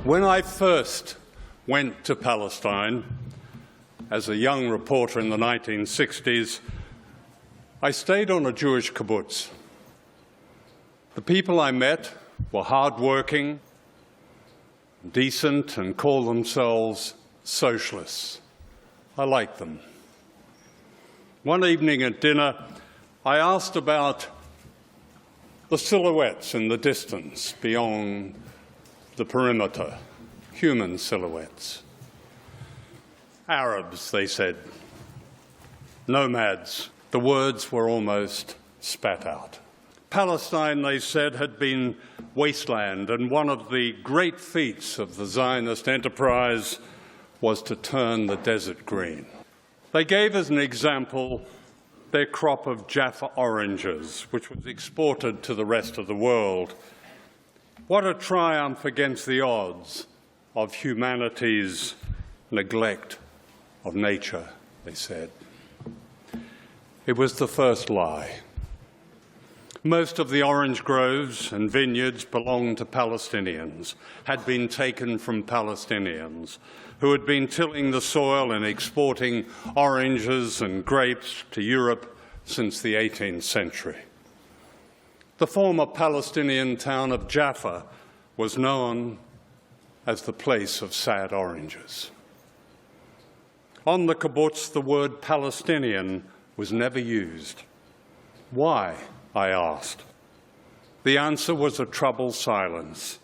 When I first went to Palestine as a young reporter in the 1960s, I stayed on a Jewish kibbutz. The people I met were hard-working, decent, and called themselves socialists. I liked them. One evening at dinner, I asked about the silhouettes in the distance beyond the perimeter, human silhouettes. Arabs, they said. Nomads. The words were almost spat out. Palestine, they said, had been wasteland, and one of the great feats of the Zionist enterprise was to turn the desert green. They gave as an example their crop of Jaffa oranges, which was exported to the rest of the world. What a triumph against the odds of humanity's neglect of nature, they said. It was the first lie. Most of the orange groves and vineyards belonged to Palestinians, had been taken from Palestinians, who had been tilling the soil and exporting oranges and grapes to Europe since the 18th century. The former Palestinian town of Jaffa was known as the place of sad oranges. On the kibbutz, the word Palestinian was never used. Why? I asked. The answer was a troubled silence.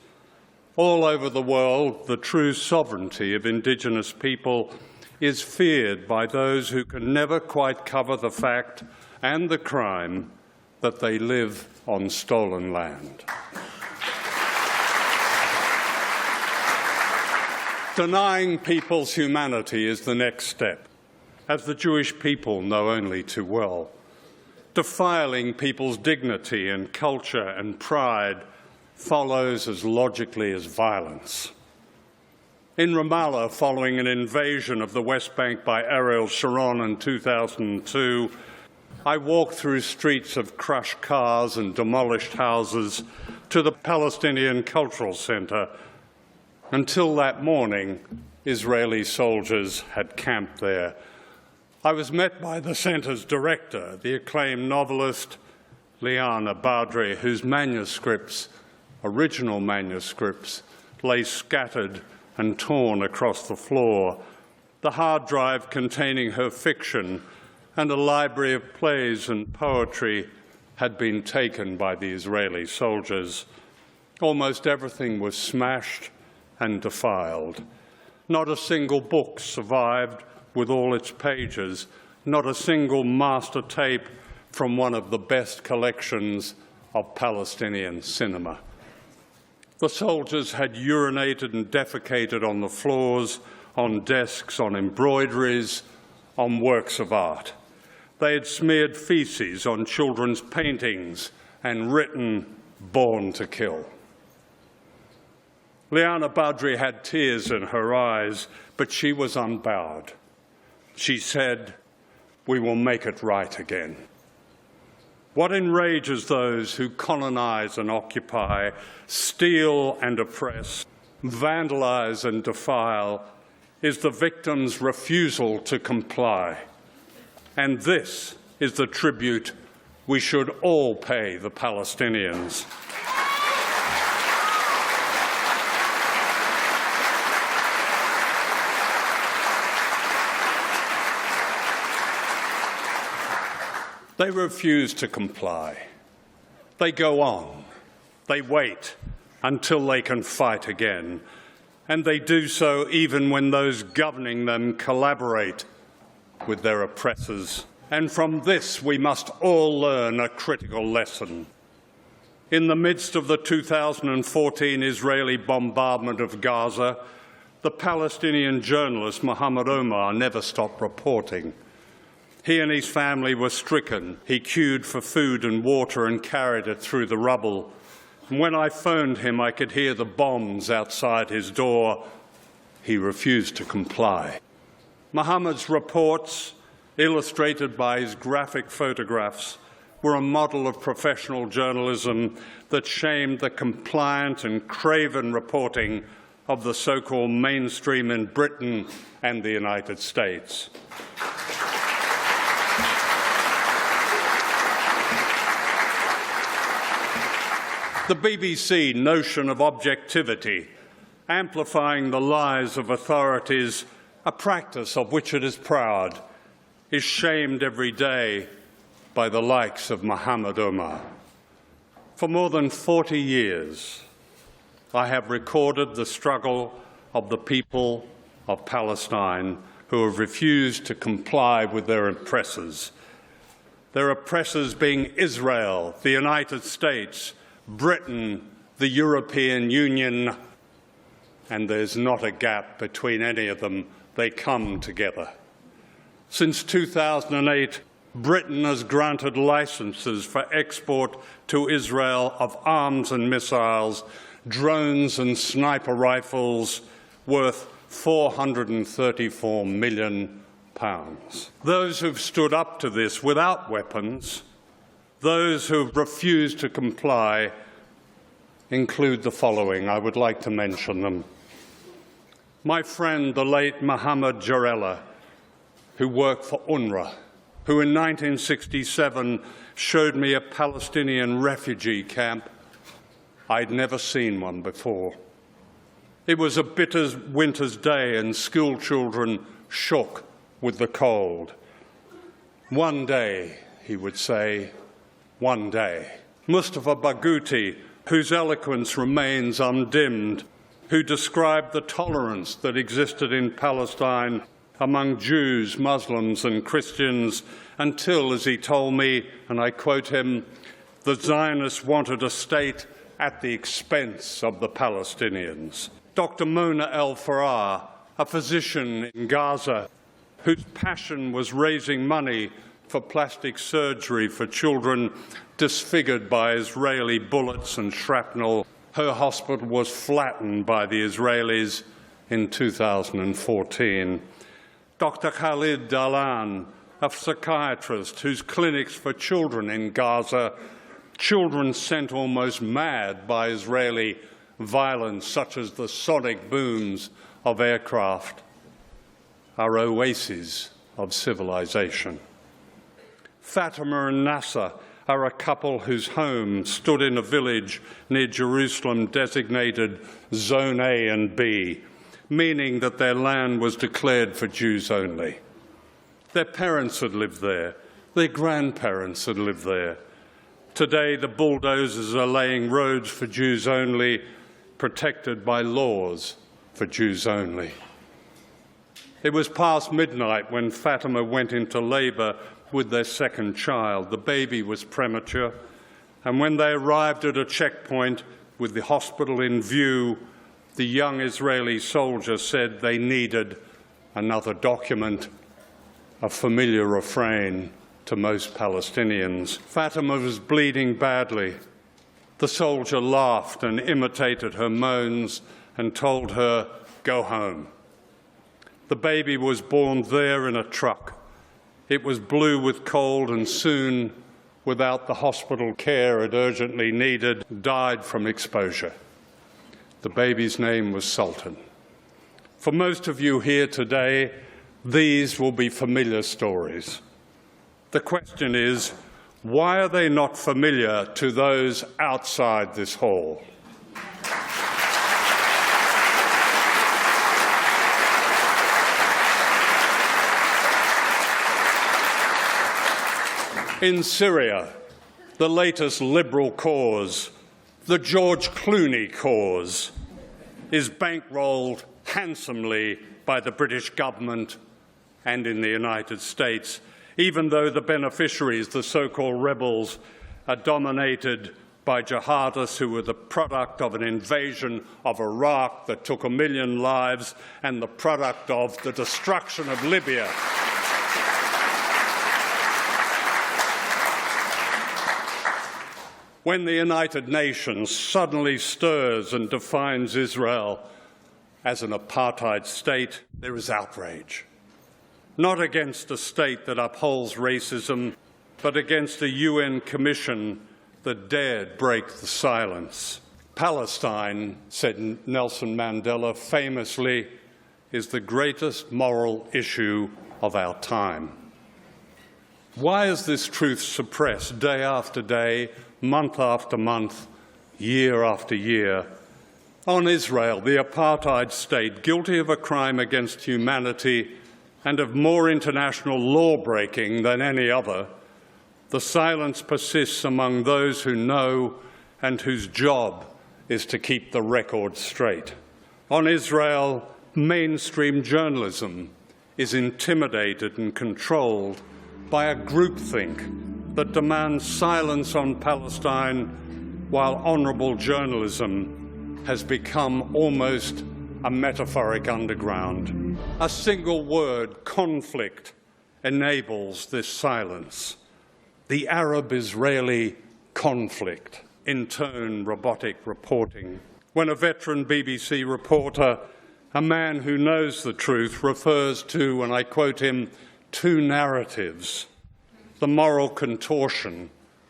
All over the world, the true sovereignty of indigenous people is feared by those who can never quite cover the fact and the crime that they live on stolen land. Denying people's humanity is the next step, as the Jewish people know only too well. Defiling people's dignity and culture and pride follows as logically as violence. In Ramallah, following an invasion of the West Bank by Ariel Sharon in 2002, I walked through streets of crushed cars and demolished houses to the Palestinian Cultural Center. Until that morning, Israeli soldiers had camped there. I was met by the centre's director, the acclaimed novelist Liana Badri, whose original manuscripts, lay scattered and torn across the floor. The hard drive containing her fiction and a library of plays and poetry had been taken by the Israeli soldiers. Almost everything was smashed and defiled. Not a single book survived with all its pages, not a single master tape from one of the best collections of Palestinian cinema. The soldiers had urinated and defecated on the floors, on desks, on embroideries, on works of art. They had smeared feces on children's paintings and written, "Born to kill." Liana Badri had tears in her eyes, but she was unbowed. She said, "We will make it right again." What enrages those who colonize and occupy, steal and oppress, vandalize and defile, is the victim's refusal to comply. And this is the tribute we should all pay the Palestinians. They refuse to comply. They go on. They wait until they can fight again. And they do so even when those governing them collaborate with their oppressors. And from this, we must all learn a critical lesson. In the midst of the 2014 Israeli bombardment of Gaza, the Palestinian journalist Mohammed Omar never stopped reporting. He and his family were stricken. He queued for food and water and carried it through the rubble. And when I phoned him, I could hear the bombs outside his door. He refused to comply. Mohammed's reports, illustrated by his graphic photographs, were a model of professional journalism that shamed the compliant and craven reporting of the so-called mainstream in Britain and the United States. The BBC notion of objectivity, amplifying the lies of authorities, a practice of which it is proud, is shamed every day by the likes of Mohammed Omar. For more than 40 years, I have recorded the struggle of the people of Palestine who have refused to comply with their oppressors. Their oppressors being Israel, the United States, Britain, the European Union, and there's not a gap between any of them. They come together. Since 2008, Britain has granted licenses for export to Israel of arms and missiles, drones and sniper rifles worth £434 million. Those who've stood up to this without weapons, those who've refused to comply, include the following. I would like to mention them. My friend, the late Mohammed Jarella, who worked for UNRWA, who in 1967 showed me a Palestinian refugee camp. I'd never seen one before. It was a bitter winter's day and school children shook with the cold. One day, he would say, one day. Mustafa Barghouti, whose eloquence remains undimmed, who described the tolerance that existed in Palestine among Jews, Muslims and Christians until, as he told me, and I quote him, the Zionists wanted a state at the expense of the Palestinians. Dr. Mona El-Farah, a physician in Gaza, whose passion was raising money for plastic surgery for children disfigured by Israeli bullets and shrapnel. Her hospital was flattened by the Israelis in 2014. Dr. Khalid Dalan, a psychiatrist whose clinics for children in Gaza, children sent almost mad by Israeli violence, such as the sonic booms of aircraft, are oases of civilization. Fatima and Nasser are a couple whose home stood in a village near Jerusalem designated Zone A and B, meaning that their land was declared for Jews only. Their parents had lived there. Their grandparents had lived there. Today, the bulldozers are laying roads for Jews only, protected by laws for Jews only. It was past midnight when Fatima went into labour with their second child. The baby was premature, and when they arrived at a checkpoint with the hospital in view, the young Israeli soldier said they needed another document, a familiar refrain to most Palestinians. Fatima was bleeding badly. The soldier laughed and imitated her moans and told her, "Go home." The baby was born there in a truck. It was blue with cold and soon, without the hospital care it urgently needed, died from exposure. The baby's name was Sultan. For most of you here today, these will be familiar stories. The question is, why are they not familiar to those outside this hall? In Syria, the latest liberal cause, the George Clooney cause, is bankrolled handsomely by the British government and in the United States, even though the beneficiaries, the so-called rebels, are dominated by jihadists who were the product of an invasion of Iraq that took 1 million lives and the product of the destruction of Libya. When the United Nations suddenly stirs and defines Israel as an apartheid state, there is outrage. Not against a state that upholds racism, but against a UN commission that dared break the silence. Palestine, said Nelson Mandela famously, is the greatest moral issue of our time. Why is this truth suppressed day after day, month after month, year after year? On Israel, the apartheid state, guilty of a crime against humanity and of more international law-breaking than any other, the silence persists among those who know and whose job is to keep the record straight. On Israel, mainstream journalism is intimidated and controlled by a groupthink that demands silence on Palestine, while honourable journalism has become almost a metaphoric underground. A single word, conflict, enables this silence. The Arab-Israeli conflict, in tone robotic reporting. When a veteran BBC reporter, a man who knows the truth, refers to, and I quote him, two narratives, the moral contortion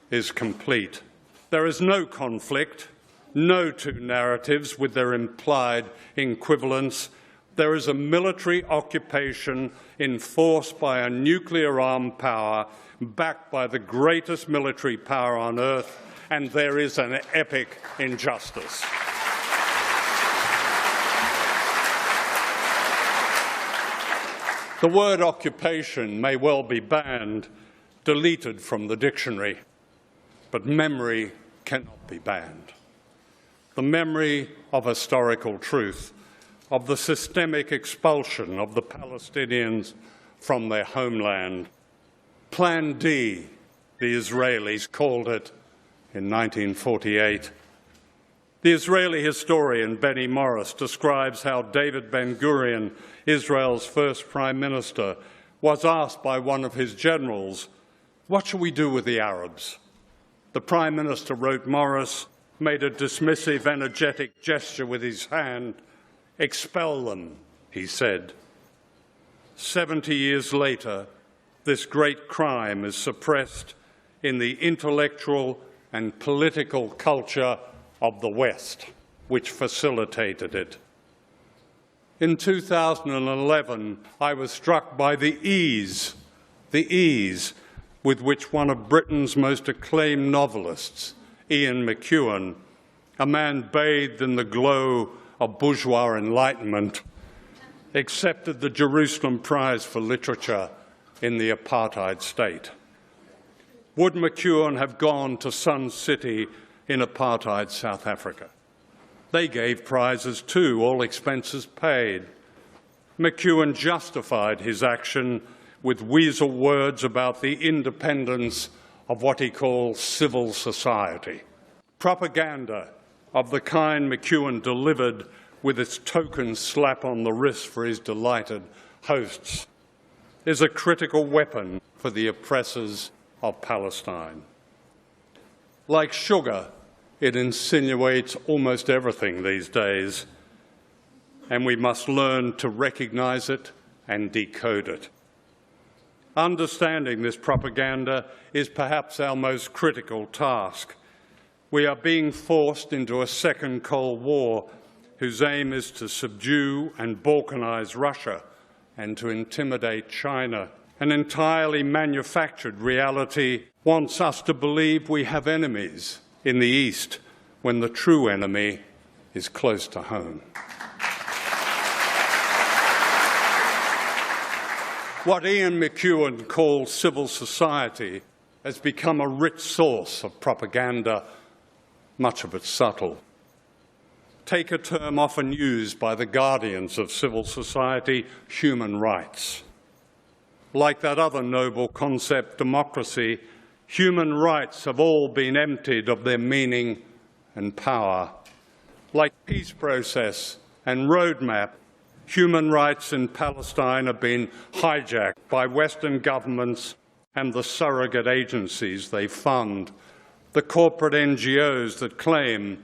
is complete. There is no conflict, no two narratives with their implied equivalence. There is a military occupation enforced by a nuclear-armed power backed by the greatest military power on earth, and there is an epic injustice. The word occupation may well be banned, deleted from the dictionary, but memory cannot be banned. The memory of historical truth, of the systemic expulsion of the Palestinians from their homeland. Plan D, the Israelis called it in 1948. The Israeli historian Benny Morris describes how David Ben-Gurion, Israel's first prime minister, was asked by one of his generals, "What shall we do with the Arabs?" The prime minister, wrote Morris, made a dismissive, energetic gesture with his hand. "Expel them," he said. 70 years later, this great crime is suppressed in the intellectual and political culture of the West, which facilitated it. In 2011, I was struck by the ease with which one of Britain's most acclaimed novelists, Ian McEwan, a man bathed in the glow of bourgeois enlightenment, accepted the Jerusalem Prize for Literature in the apartheid state. Would McEwan have gone to Sun City in apartheid South Africa? They gave prizes too, all expenses paid. McEwan justified his action with weasel words about the independence of what he calls civil society. Propaganda of the kind McEwan delivered with its token slap on the wrist for his delighted hosts is a critical weapon for the oppressors of Palestine. Like sugar, it insinuates almost everything these days, and we must learn to recognize it and decode it. Understanding this propaganda is perhaps our most critical task. We are being forced into a second Cold War whose aim is to subdue and balkanize Russia and to intimidate China. An entirely manufactured reality wants us to believe we have enemies in the East when the true enemy is close to home. What Ian McEwan calls civil society has become a rich source of propaganda, much of it subtle. Take a term often used by the guardians of civil society, human rights. Like that other noble concept, democracy, human rights have all been emptied of their meaning and power. Like peace process and roadmap, human rights in Palestine have been hijacked by Western governments and the surrogate agencies they fund, the corporate NGOs that claim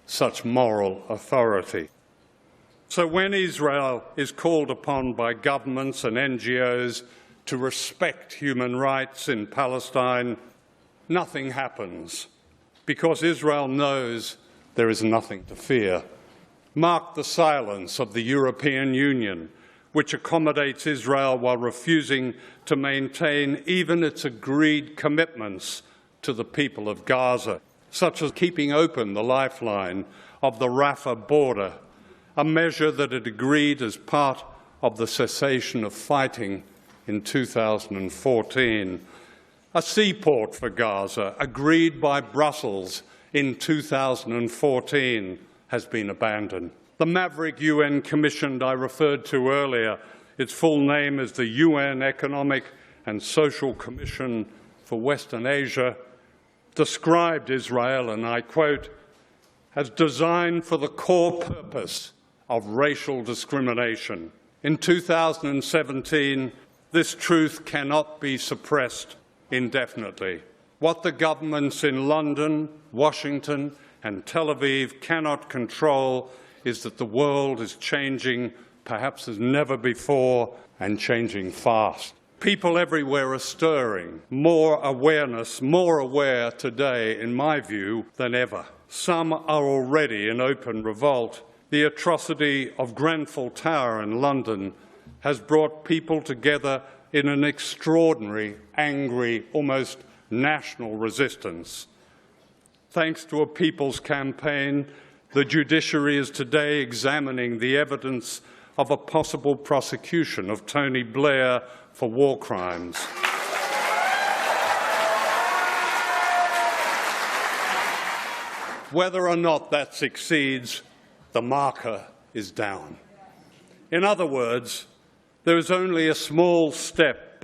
such moral authority. So when Israel is called upon by governments and NGOs to respect human rights in Palestine, nothing happens, because Israel knows there is nothing to fear. Mark the silence of the European Union, which accommodates Israel while refusing to maintain even its agreed commitments to the people of Gaza, such as keeping open the lifeline of the Rafah border, a measure that it agreed as part of the cessation of fighting in 2014. A seaport for Gaza, agreed by Brussels in 2014, has been abandoned. The maverick UN commission I referred to earlier, its full name is the UN Economic and Social Commission for Western Asia, described Israel, and I quote, as designed for the core purpose of racial discrimination. In 2017, this truth cannot be suppressed indefinitely. What the governments in London, Washington, and Tel Aviv cannot control is that the world is changing perhaps as never before, and changing fast. People everywhere are stirring, more awareness, more aware today, in my view, than ever. Some are already in open revolt. The atrocity of Grenfell Tower in London has brought people together in an extraordinary, angry, almost national resistance. Thanks to a people's campaign, the judiciary is today examining the evidence of a possible prosecution of Tony Blair for war crimes. Whether or not that succeeds, the marker is down. In other words, there is only a small step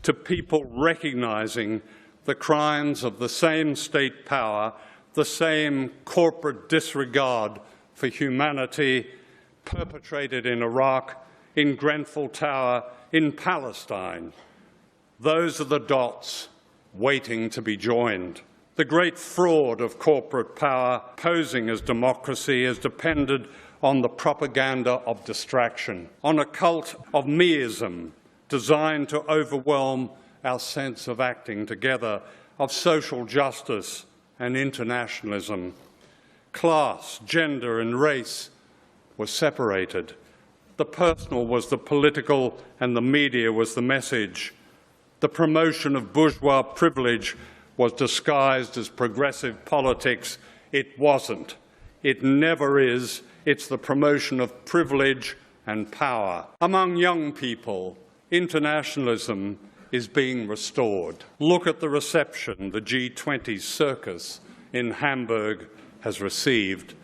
to people recognizing the crimes of the same state power, the same corporate disregard for humanity perpetrated in Iraq, in Grenfell Tower, in Palestine. Those are the dots waiting to be joined. The great fraud of corporate power posing as democracy has depended on the propaganda of distraction, on a cult of meism designed to overwhelm our sense of acting together, of social justice and internationalism. Class, gender and race were separated. The personal was the political and the media was the message. The promotion of bourgeois privilege was disguised as progressive politics. It wasn't. It never is. It's the promotion of privilege and power. Among young people, internationalism is being restored. Look at the reception the G20 circus in Hamburg has received.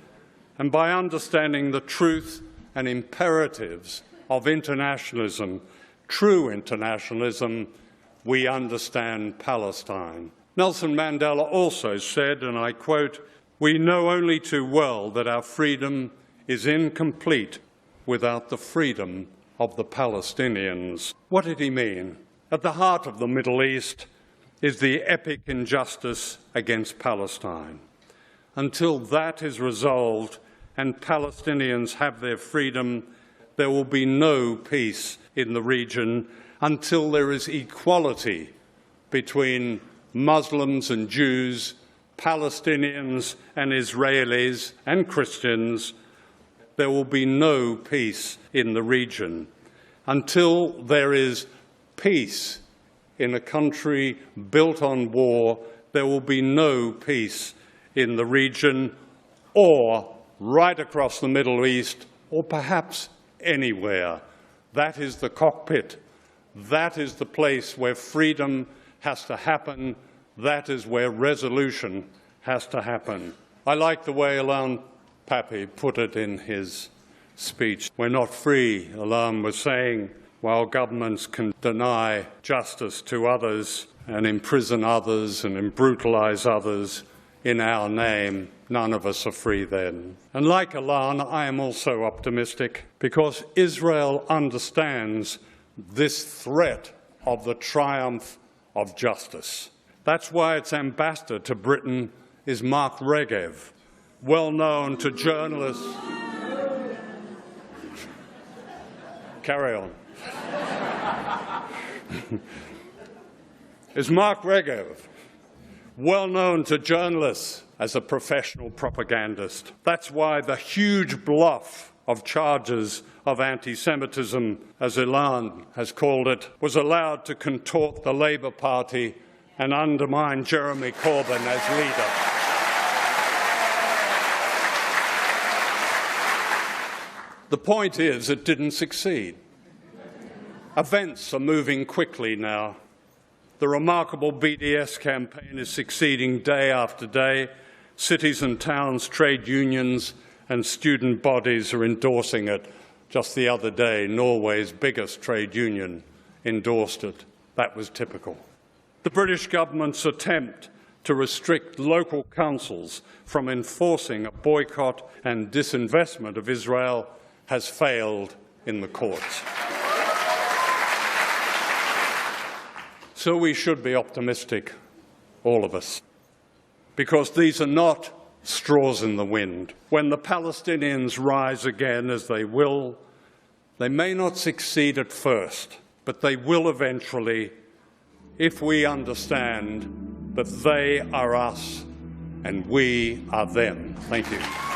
And by understanding the truth and imperatives of internationalism, true internationalism, we understand Palestine. Nelson Mandela also said, and I quote, "We know only too well that our freedom is incomplete without the freedom of the Palestinians." What did he mean? At the heart of the Middle East is the epic injustice against Palestine. Until that is resolved and Palestinians have their freedom, there will be no peace in the region until there is equality between Muslims and Jews, Palestinians and Israelis and Christians. There will be no peace in the region. Until there is peace in a country built on war, there will be no peace in the region or right across the Middle East or perhaps anywhere. That is the cockpit. That is the place where freedom has to happen. That is where resolution has to happen. I like the way Alain Pape put it in his speech. We're not free, Alain was saying, while governments can deny justice to others and imprison others and brutalize others in our name. None of us are free then. And like Alain, I am also optimistic because Israel understands this threat of the triumph of justice. That's why its ambassador to Britain is Mark Regev, well known to journalists. Carry on. Is Mark Regev, well known to journalists as a professional propagandist. That's why the huge bluff of charges of anti-Semitism, as Ilan has called it, was allowed to contort the Labour Party and undermine Jeremy Corbyn as leader. The point is, it didn't succeed. Events are moving quickly now. The remarkable BDS campaign is succeeding day after day. Cities and towns, trade unions and student bodies are endorsing it. Just the other day, Norway's biggest trade union endorsed it. That was typical. The British government's attempt to restrict local councils from enforcing a boycott and disinvestment of Israel has failed in the courts. So we should be optimistic, all of us, because these are not straws in the wind. When the Palestinians rise again, as they will, they may not succeed at first, but they will eventually, if we understand that they are us and we are them. Thank you.